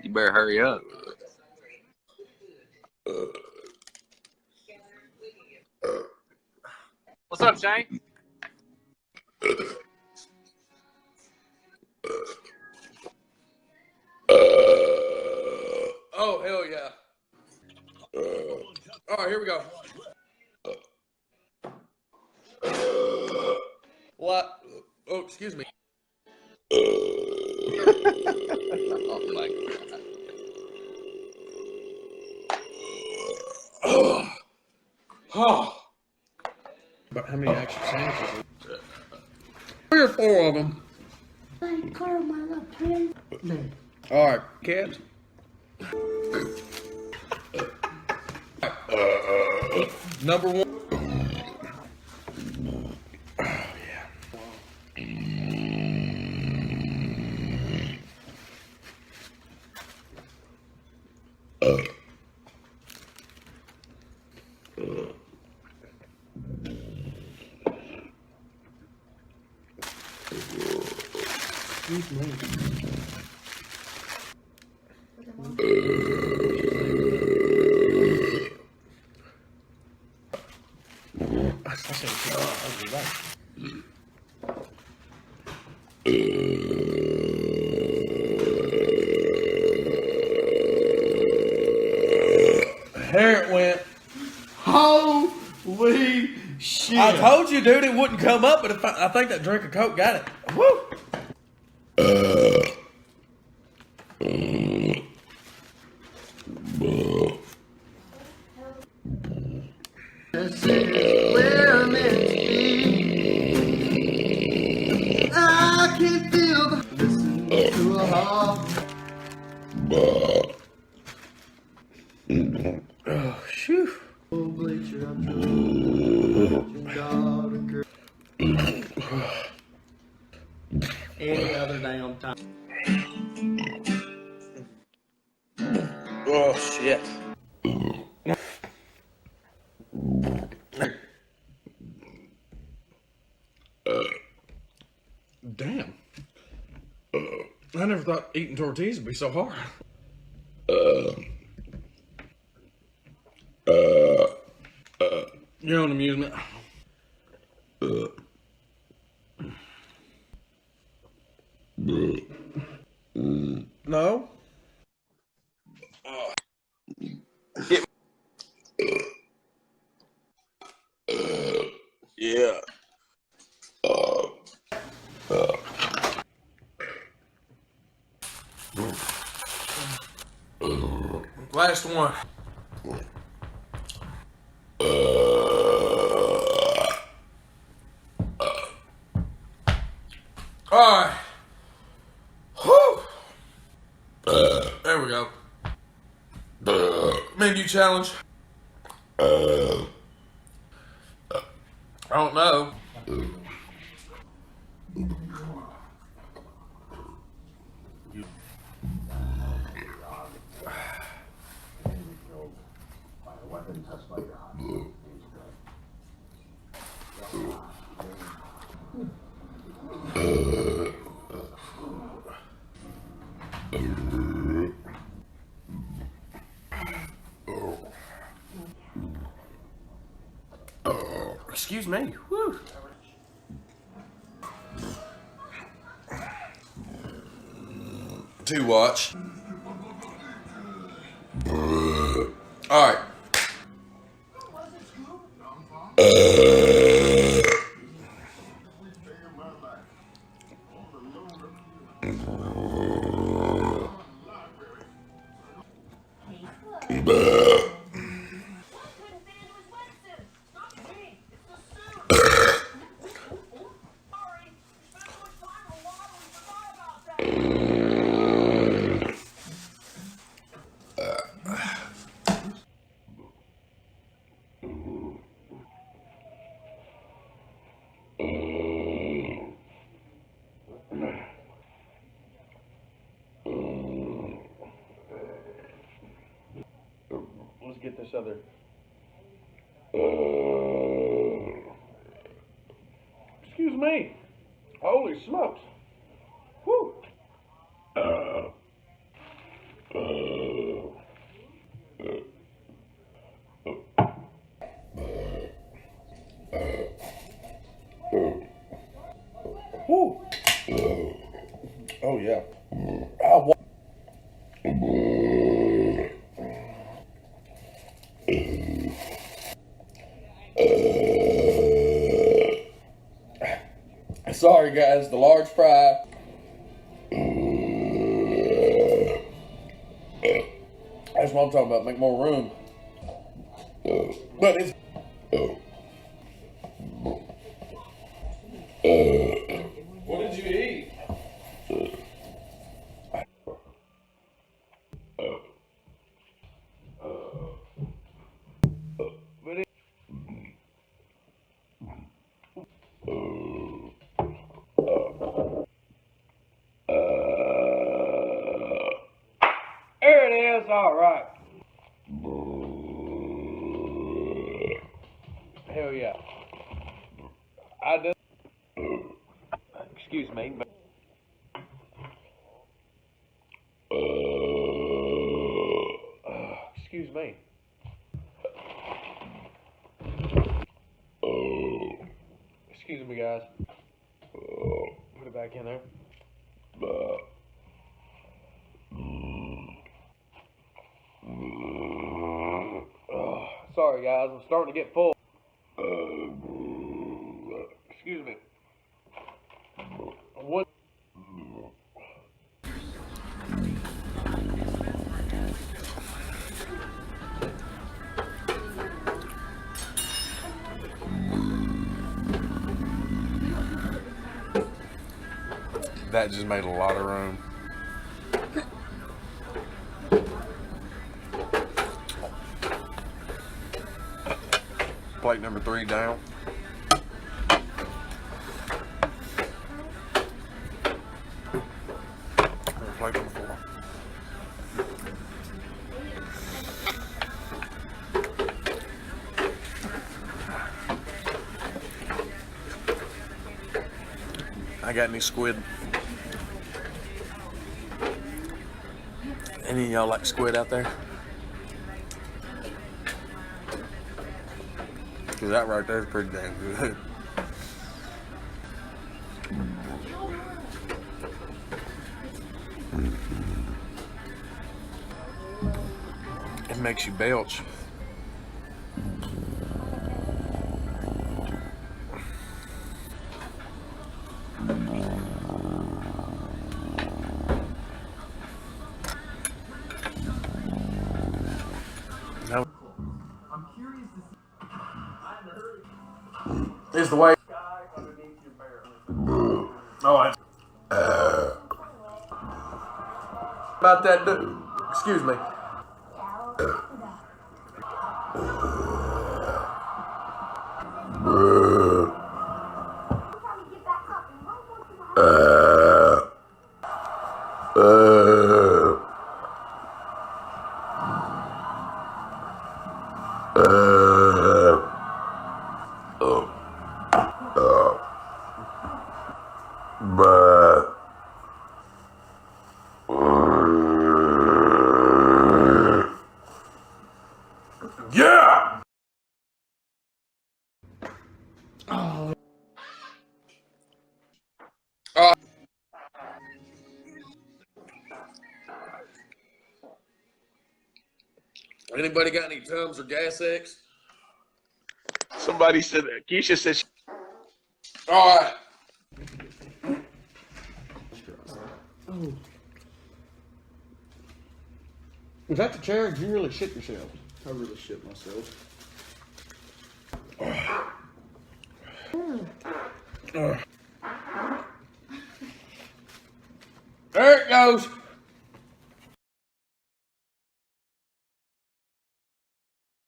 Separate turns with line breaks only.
You better hurry up. What's up, Shane?
Oh, hell yeah. All right, here we go. What? Oh, excuse me.
Oh my God.
Oh. But how many extra sandwiches? 3 or 4 of them. All right, cats. Number 1. Excuse me. There it went.
Holy shit.
I told you, dude, it wouldn't come up, but I think that drink of Coke got it. Woo!
This is where I'm meant to be. I can feel the listen to a heart.
Oh, shoo.
Bleacher, I'm true. Any other damn time.
Oh, shit. Damn. I never thought eating tortillas would be so hard. Your own amusement. No?
Yeah.
Last one. Alright. Whew. There we go. Menu challenge. I don't know. Excuse me. Woo. To watch. All right. Let's get this other. Excuse me. Holy smokes. Whew. Sorry guys, the large fry. That's what I'm talking about, make more room. But it's... What did you eat? There it is, all right. Hell yeah. I did. Excuse me, but. Excuse me. Excuse me, guys. Put it back in there. Sorry, guys. I'm starting to get full. Excuse me. What? That just made a lot of room. Plate number 3 down. Plate number 4. I got any squid. Any of y'all like squid out there? Cause that right there is pretty damn good. It makes you belch. No. Is the way. Oh, about that dude. Excuse me. Yeah! Anybody got any Tums or Gas X?
Somebody said that. Keisha said she.
All right. Oh. Was that the chair? Did you really shit yourself?
I really shit myself.
There it goes.